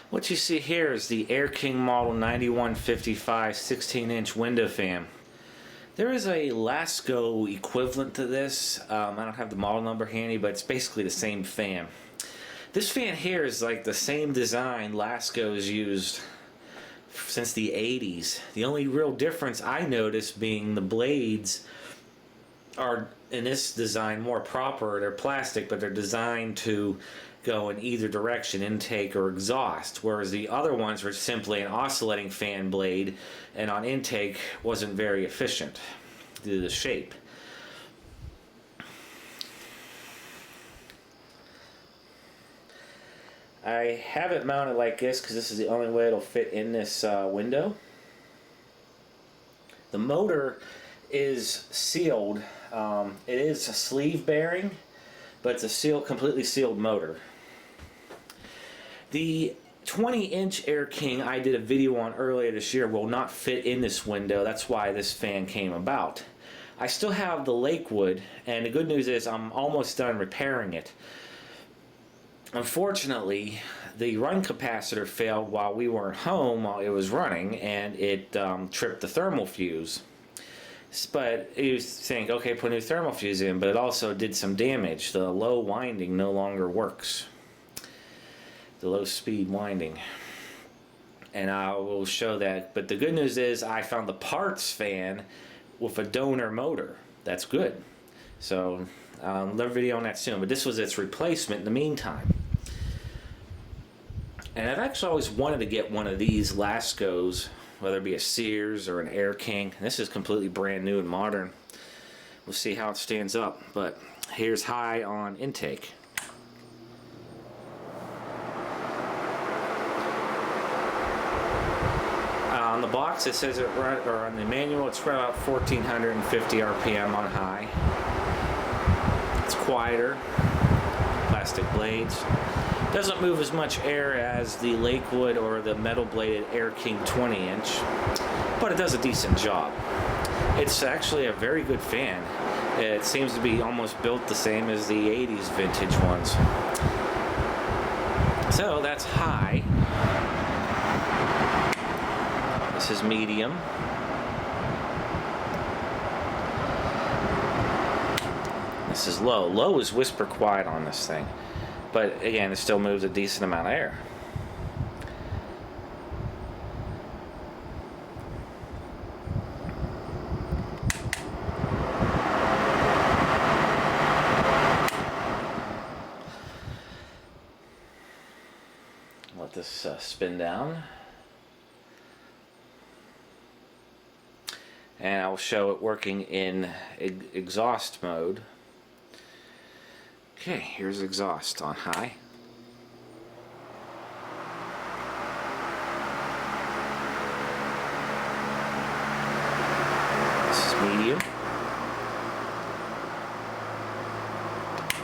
What you see here is the Air King Model 9155 16-inch window fan. There is a Lasco equivalent to this. I don't have the model number handy, but it's basically the same fan. This fan here is like the same design Lasco's used since the 80s. The only real difference I noticed being the blades are in this design more proper. They're plastic, but they're designed to go in either direction, intake or exhaust, whereas the other ones were simply an oscillating fan blade, and on intake wasn't very efficient due to the shape. I have it mounted like this because this is the only way it'll fit in this window. The motor is sealed. It is a sleeve bearing, but it's a completely sealed motor. The 20-inch Air King I did a video on earlier this year will not fit in this window. That's why this fan came about. I still have the Lakewood, and the good news is I'm almost done repairing it. Unfortunately, the run capacitor failed while we weren't home while it was running, and it tripped the thermal fuse. But you think, okay, put a new thermal fuse in, but it also did some damage. The low winding no longer works. The low speed winding. And I will show that. But the good news is I found the parts fan with a donor motor. That's good. So another video on that soon. But this was its replacement in the meantime. And I've actually always wanted to get one of these Lascos, whether it be a Sears or an Air King. This is completely brand new and modern. We'll see how it stands up. But here's high on intake. On the box it says it run, or on the manual it's run about 1450 RPM on high. It's quieter, plastic blades. Doesn't move as much air as the Lakewood or the metal bladed Air King 20-inch, but it does a decent job. It's actually a very good fan. It seems to be almost built the same as the 80s vintage ones. So that's high. This is medium. This is low. Low is whisper quiet on this thing. But again, it still moves a decent amount of air. Let this spin down. And I'll show it working in exhaust mode. Okay, here's exhaust on high. This is medium.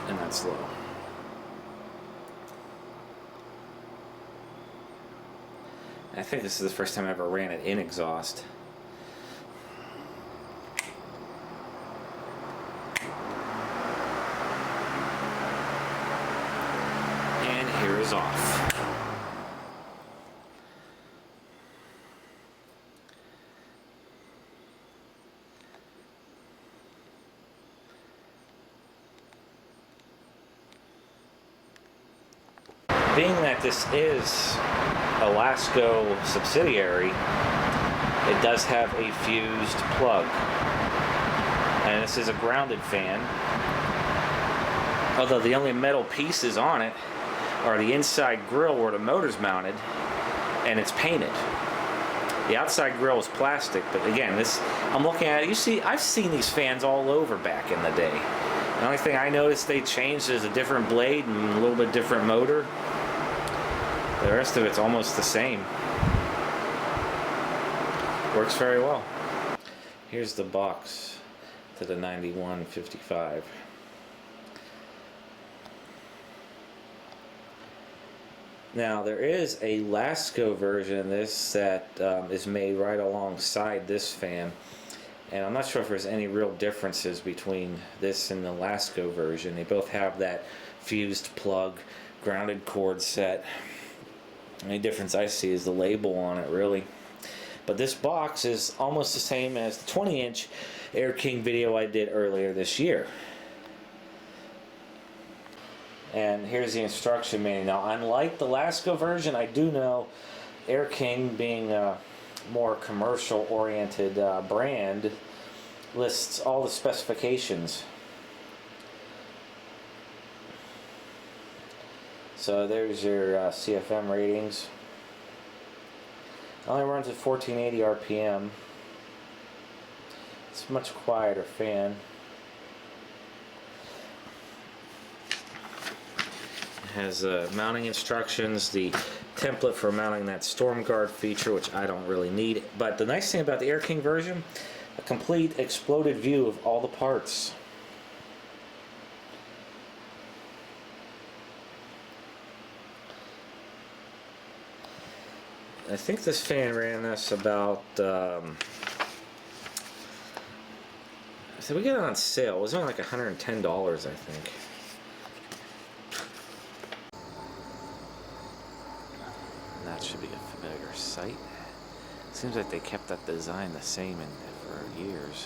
And that's low. I think this is the first time I ever ran it in exhaust. Here is off. Being that this is a Lasco subsidiary, it does have a fused plug. And this is a grounded fan. Although the only metal pieces on it are the inside grill where the motor's mounted, and it's painted. The outside grill is plastic, but again, this, I'm looking at it, you see, I've seen these fans all over back in the day. The only thing I noticed they changed is a different blade and a little bit different motor. The rest of it's almost the same. Works very well. Here's the box to the 9155. Now there is a Lasco version of this that is made right alongside this fan, and I'm not sure if there's any real differences between this and the Lasco version. They both have that fused plug, grounded cord set. Only difference I see is the label on it, really. But this box is almost the same as the 20-inch Air King video I did earlier this year. And here's the instruction manual. Now, unlike the Lasco version, I do know Air King, being a more commercial-oriented brand, lists all the specifications. So there's your CFM ratings. It only runs at 1480 RPM. It's a much quieter fan. It has mounting instructions, the template for mounting that storm guard feature, which I don't really need. But the nice thing about the Air King version, a complete exploded view of all the parts. I think this fan ran us about, so we got it on sale. It was only like $110, I think. And that should be a familiar sight. Seems like they kept that design the same for years.